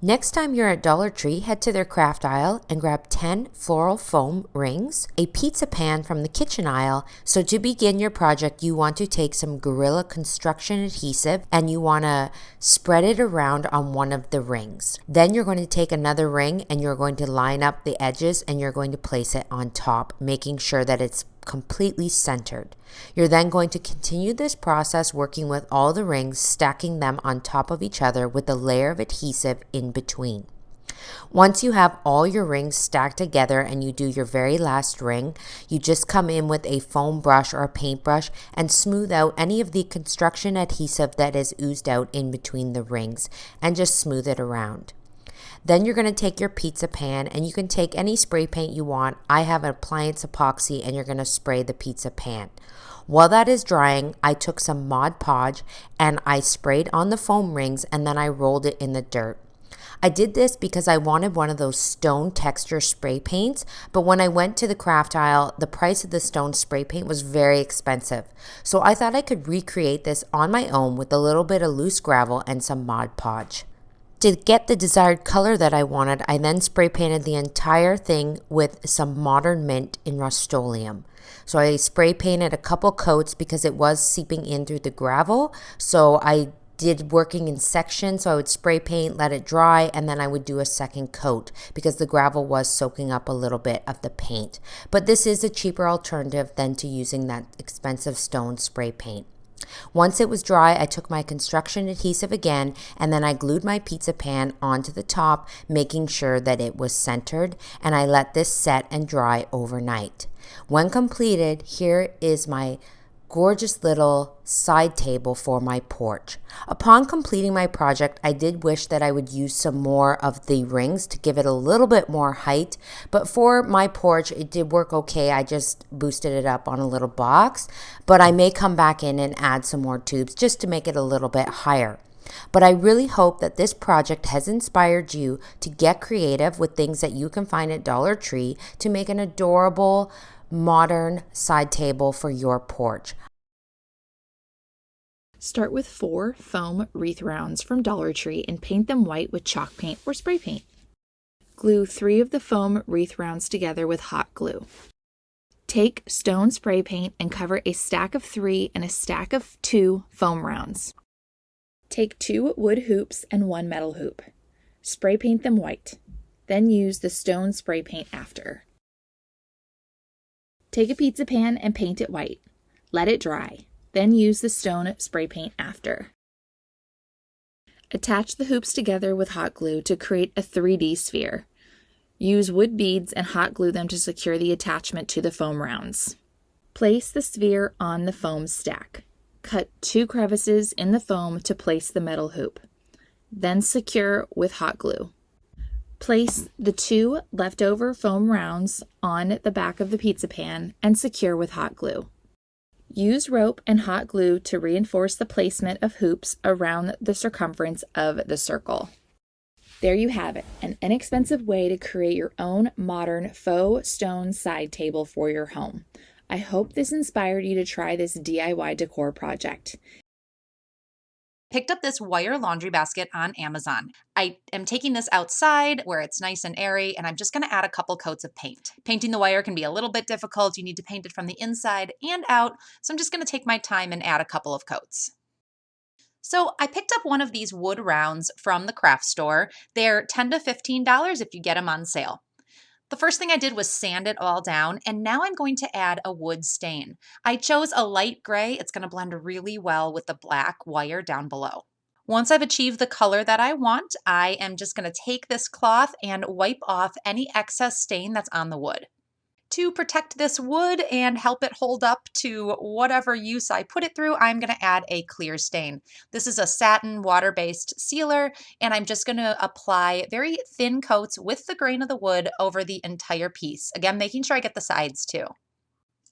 Next time you're at Dollar Tree, head to their craft aisle and grab 10 floral foam rings, a pizza pan from the kitchen aisle. So to begin your project, you want to take some Gorilla Construction adhesive and you want to spread it around on one of the rings. Then you're going to take another ring and you're going to line up the edges and you're going to place it on top, making sure that it's completely centered. You're then going to continue this process working with all the rings, stacking them on top of each other with a layer of adhesive in between. Once you have all your rings stacked together and you do your very last ring, you just come in with a foam brush or a paintbrush and smooth out any of the construction adhesive that is oozed out in between the rings and just smooth it around. Then you're going to take your pizza pan and you can take any spray paint you want. I have an appliance epoxy and you're going to spray the pizza pan. While that is drying, I took some Mod Podge and I sprayed on the foam rings and then I rolled it in the dirt. I did this because I wanted one of those stone texture spray paints, but when I went to the craft aisle, the price of the stone spray paint was very expensive. So I thought I could recreate this on my own with a little bit of loose gravel and some Mod Podge. To get the desired color that I wanted, I then spray painted the entire thing with some Modern Mint in Rust-Oleum. So I spray painted a couple coats because it was seeping in through the gravel. So I did working in sections. So I would spray paint, let it dry, and then I would do a second coat because the gravel was soaking up a little bit of the paint. But this is a cheaper alternative than to using that expensive stone spray paint. Once it was dry, I took my construction adhesive again and then I glued my pizza pan onto the top, making sure that it was centered, and I let this set and dry overnight. When completed, here is my gorgeous little side table for my porch. Upon completing my project, I did wish that I would use some more of the rings to give it a little bit more height, but for my porch, it did work okay. I just boosted it up on a little box, but I may come back in and add some more tubes just to make it a little bit higher. But I really hope that this project has inspired you to get creative with things that you can find at Dollar Tree to make an adorable, modern side table for your porch. Start with 4 foam wreath rounds from Dollar Tree and paint them white with chalk paint or spray paint. Glue 3 of the foam wreath rounds together with hot glue. Take stone spray paint and cover a stack of 3 and a stack of 2 foam rounds. Take 2 wood hoops and 1 metal hoop. Spray paint them white. Then use the stone spray paint after. Take a pizza pan and paint it white. Let it dry. Then use the stone spray paint after. Attach the hoops together with hot glue to create a 3D sphere. Use wood beads and hot glue them to secure the attachment to the foam rounds. Place the sphere on the foam stack. Cut 2 crevices in the foam to place the metal hoop. Then secure with hot glue. Place the 2 leftover foam rounds on the back of the pizza pan and secure with hot glue. Use rope and hot glue to reinforce the placement of hoops around the circumference of the circle. There you have it, an inexpensive way to create your own modern faux stone side table for your home. I hope this inspired you to try this DIY decor project. Picked up this wire laundry basket on Amazon. I am taking this outside where it's nice and airy, and I'm just going to add a couple coats of paint. Painting the wire can be a little bit difficult. You need to paint it from the inside and out, so I'm just going to take my time and add a couple of coats. So I picked up one of these wood rounds from the craft store. They're $10 to $15 if you get them on sale. The first thing I did was sand it all down, and now I'm going to add a wood stain. I chose a light gray. It's going to blend really well with the black wire down below. Once I've achieved the color that I want, I am just going to take this cloth and wipe off any excess stain that's on the wood. To protect this wood and help it hold up to whatever use I put it through, I'm going to add a clear stain. This is a satin water-based sealer, and I'm just going to apply very thin coats with the grain of the wood over the entire piece. Again, making sure I get the sides too.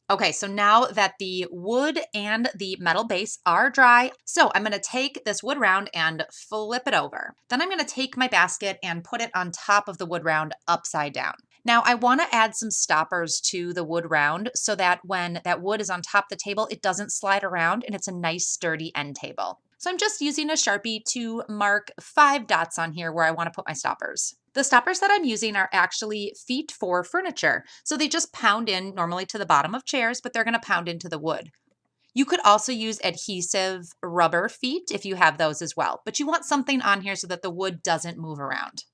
Okay, so now that the wood and the metal base are dry, so I'm going to take this wood round and flip it over. Then I'm going to take my basket and put it on top of the wood round upside down. Now I want to add some stoppers to the wood round so that when that wood is on top of the table, it doesn't slide around and it's a nice sturdy end table. So I'm just using a Sharpie to mark 5 dots on here where I want to put my stoppers. The stoppers that I'm using are actually feet for furniture. So they just pound in normally to the bottom of chairs, but they're going to pound into the wood. You could also use adhesive rubber feet if you have those as well, but you want something on here so that the wood doesn't move around.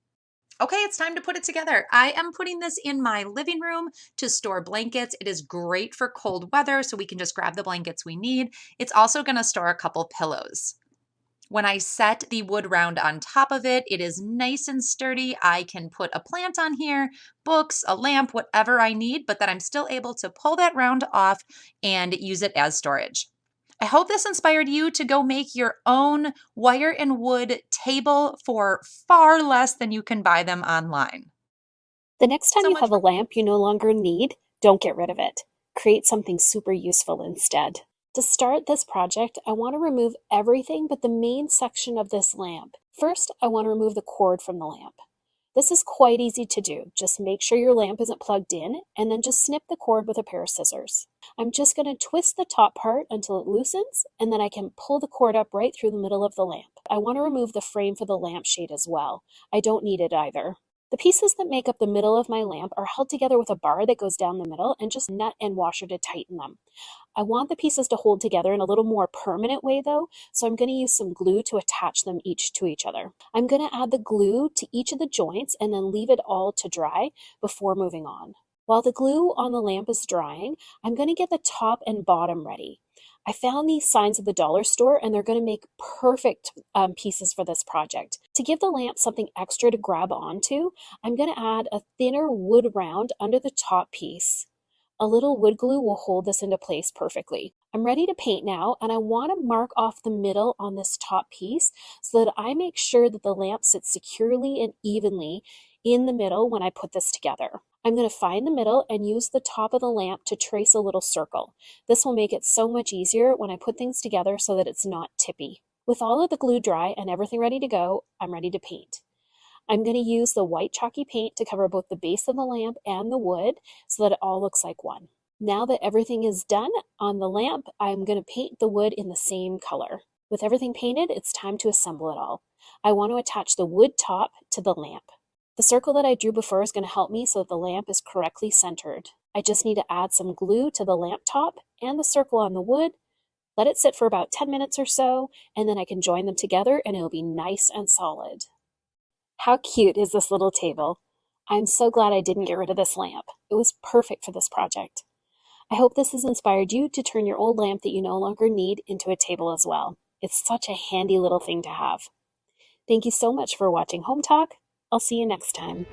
Okay, it's time to put it together. I am putting this in my living room to store blankets. It is great for cold weather, so we can just grab the blankets we need. It's also going to store a couple pillows. When I set the wood round on top of it, it is nice and sturdy. I can put a plant on here, books, a lamp, whatever I need, but that I'm still able to pull that round off and use it as storage. I hope this inspired you to go make your own wire and wood table for far less than you can buy them online. The next time So you much have a for- lamp you no longer need, don't get rid of it. Create something super useful instead. To start this project, I want to remove everything but the main section of this lamp. First, I want to remove the cord from the lamp. This is quite easy to do. Just make sure your lamp isn't plugged in, and then just snip the cord with a pair of scissors. I'm just going to twist the top part until it loosens, and then I can pull the cord up right through the middle of the lamp. I want to remove the frame for the lampshade as well. I don't need it either. The pieces that make up the middle of my lamp are held together with a bar that goes down the middle and just nut and washer to tighten them. I want the pieces to hold together in a little more permanent way though, so I'm going to use some glue to attach them each to each other. I'm going to add the glue to each of the joints and then leave it all to dry before moving on. While the glue on the lamp is drying, I'm going to get the top and bottom ready. I found these signs at the dollar store and they're going to make perfect pieces for this project. To give the lamp something extra to grab onto, I'm going to add a thinner wood round under the top piece. A little wood glue will hold this into place perfectly. I'm ready to paint now, and I want to mark off the middle on this top piece so that I make sure that the lamp sits securely and evenly in the middle when I put this together. I'm going to find the middle and use the top of the lamp to trace a little circle. This will make it so much easier when I put things together so that it's not tippy. With all of the glue dry and everything ready to go, I'm ready to paint. I'm going to use the white chalky paint to cover both the base of the lamp and the wood so that it all looks like one. Now that everything is done on the lamp, I'm going to paint the wood in the same color. With everything painted, it's time to assemble it all. I want to attach the wood top to the lamp. The circle that I drew before is going to help me so that the lamp is correctly centered. I just need to add some glue to the lamp top and the circle on the wood, let it sit for about 10 minutes or so, and then I can join them together and it'll be nice and solid. How cute is this little table? I'm so glad I didn't get rid of this lamp. It was perfect for this project. I hope this has inspired you to turn your old lamp that you no longer need into a table as well. It's such a handy little thing to have. Thank you so much for watching Home Talk. I'll see you next time.